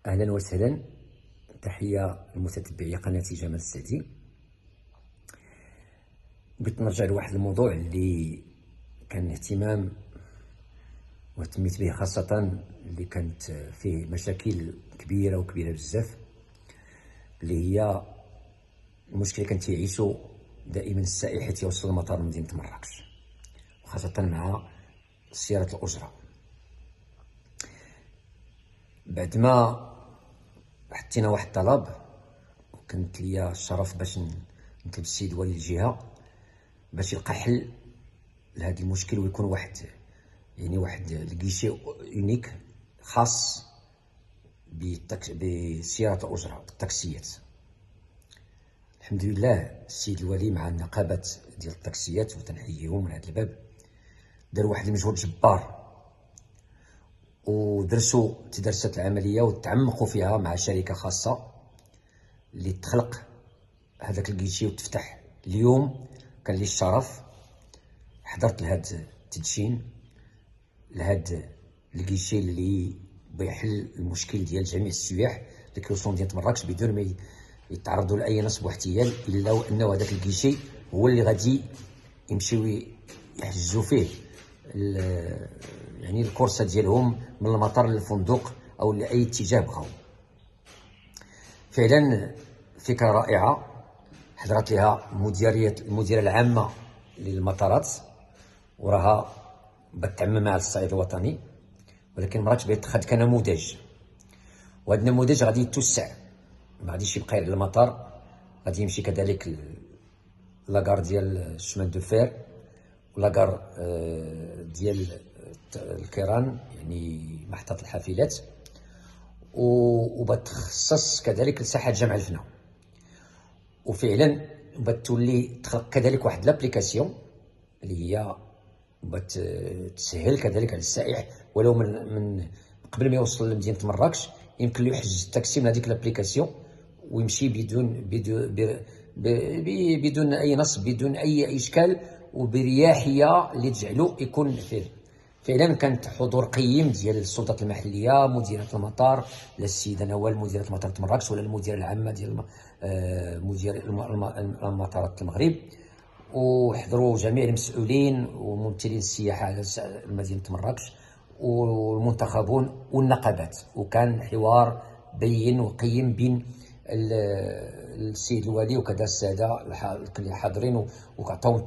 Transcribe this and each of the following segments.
أهلا وسهلا، تحية لمتتبعي قناة جمال السعدي. بغيت نرجع لواحد الموضوع اللي كان اهتمام واهتميت به، خاصة اللي كانت فيه مشاكل كبيرة بزاف، اللي هي المشكلة كان تيعيشو دائما السائح حيت يوصل لمطار مدينة مراكش، وخاصة مع سيارة الأجرة. بعد ما حطينا واحد الطلب، وكانت ليا الشرف باش نطلب السيد والي الجهة باش يلقى حل لهذا المشكل، ويكون واحد الكيشي اونيك خاص بسيارة الأجرة بالتاكسيات. الحمد لله السيد الوالي مع النقابة ديال التاكسيات، وتنحييهم من هذا الباب، داروا واحد المجهود جبار، تدرست العملية وتعمقوا فيها مع شركة خاصة اللي تخلق هذاك الكيشي وتفتح. اليوم كان لي الشرف حضرت لهذا التدشين لهذا الكيشي اللي بيحل المشكل ديال جميع السياح اللي كيوصلوا مدينة مراكش بدون ما يتعرضوا لأي نصب واحتيال، إلا وأنه هذاك الكيشي هو اللي غادي يمشيو يحجزوا فيه الكورسة ديالهم من المطار للفندق أو لأي اتجاه بغاو. فعلا فكرة رائعة حضرت لها المديرة العامة للمطارات، وراها بتعمم على الصعيد الوطني، ولكن مراكش بغات تاخذ كنموذج، وهذا النموذج غادي يتوسع، ما غاديش يبقى على المطار، غادي يمشي كذلك لاكار ديال الشمان دو فير ولاكار ديال الكيران، محطة الحافلات، وبتخصص كذلك لساحة جامع الفنا. وفعلا بتولي تخلق كذلك واحد لابليكاسيون اللي هي بتسهل كذلك على السائح، ولو من قبل ما يوصل لمدينة مراكش يمكن له يحجز التاكسي من هذيك لابليكاسيون ويمشي بدون اي نصب، بدون اي اشكال، وبرياحيه اللي تجعله يكون فيه. فعلا كانت حضور قيم ديال السلطات المحليه، مديريه المطار، لا السيده نوال مديره مطار مراكش، ولا المديره العامه ديال مدير مطارات المغرب، وحضروا جميع المسؤولين وممثلين السياحه على مدينه مراكش والمنتخبون والنقابات، وكان حوار بين وقيم بين السيد الوالي وكذا الساده اللي حاضرين، وعطاو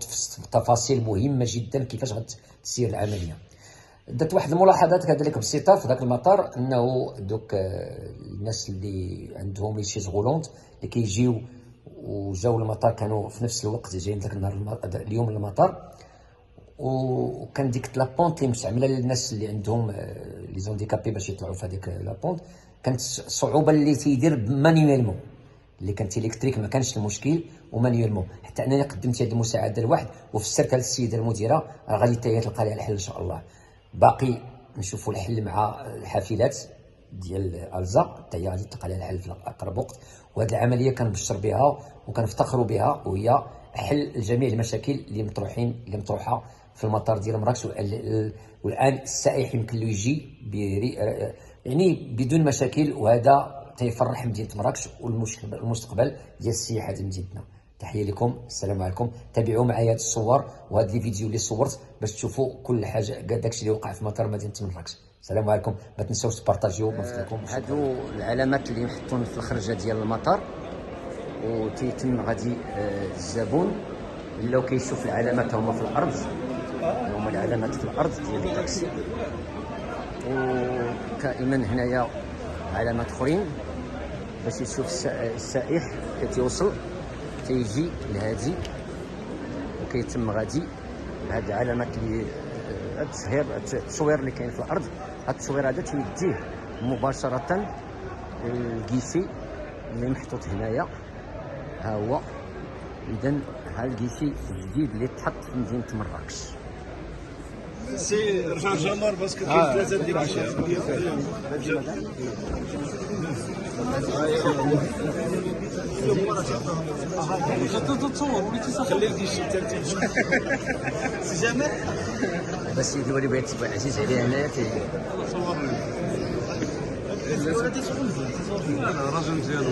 تفاصيل مهمه جدا كيفاش غتسير العمليه. درت واحد الملاحظات كذلك بسيطه في ذاك المطار، انه دوك الناس اللي عندهم ليشيز غولونت اللي كيجيو وجاو المطار كانوا في نفس الوقت جايين ذاك النهار اليوم للمطار، وكان ديك لابونت اللي مستعمله للناس اللي عندهم لي زونديكابي باش يطلعوا في هذيك لابونت، كانت صعوبه اللي تيدير مانيوالمون، اللي كانت الكتريك ما كانش المشكل، ومانيوالمون. حتى انني قدمت هذه المساعده لواحد وفسرت للسيده المديره، غادي تلقى لها الحل ان شاء الله. باقي نشوفوا الحل مع الحافلات ديال الزا، حتى هي غادي تلقى لها الحل في اقرب وقت. وهذه العمليه كنبشر بها وكنفتخروا بها، وهي حل جميع المشاكل اللي مطروحه في المطار ديال مراكش. والان السائح يمكن له يجي بدون مشاكل، وهذا تيفرح مدينه مراكش والمستقبل ديال السياحه ديال مدينتنا. تحيه لكم، السلام عليكم. تابعوا معايا هاد الصور وهاد لي فيديو اللي صورت باش تشوفوا كل حاجه، كاع داكشي اللي وقع في مطار مدينه مراكش. السلام عليكم، ما تنساوش تبارطاجيو بنفسكم. هادو العلامات اللي محطون في الخرجه ديال المطار، وتيتم غادي الزبون اللي كيشوف العلامات هما في الارض، هما العلامات في الارض ديال التاكسي، وكائما هنايا علامات اخرين باش يشوف السائح كيتوصل تيجي لهادي، وكيتم غادي هاد العلامات اللي التصوير اللي كاين في الارض، هاد التصوير هذا تيديه مباشره للكيشي اللي محطوط هنايا. ها هو اذا ها الكيشي الجديد اللي تحط في مدينه مراكش. سي رجع جمار باسكو كاين ثلاثه ديال الاشياء. تصور وليتي خلي الكيشي حتى سي جمال. بس السيد الولي بغا يتبع عزيز عليه هنايا صور راجل مزيان.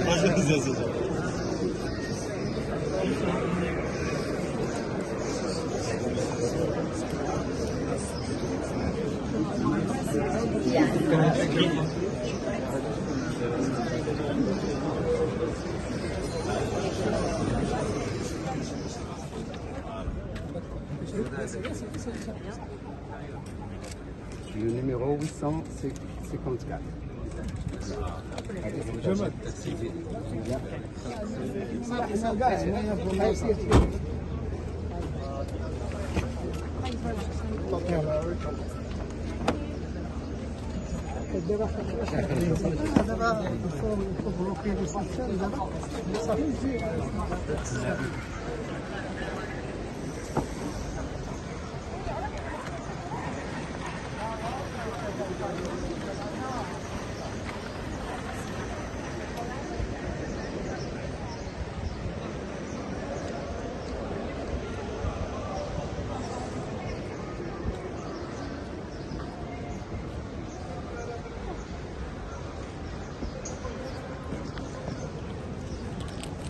Le numéro 854.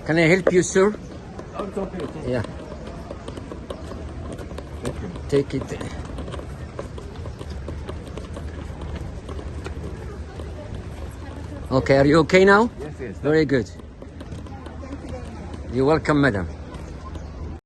Can I help you, sir? Yeah. Take it. Okay, are you okay now? Yes, yes. Very good. You're welcome, madam.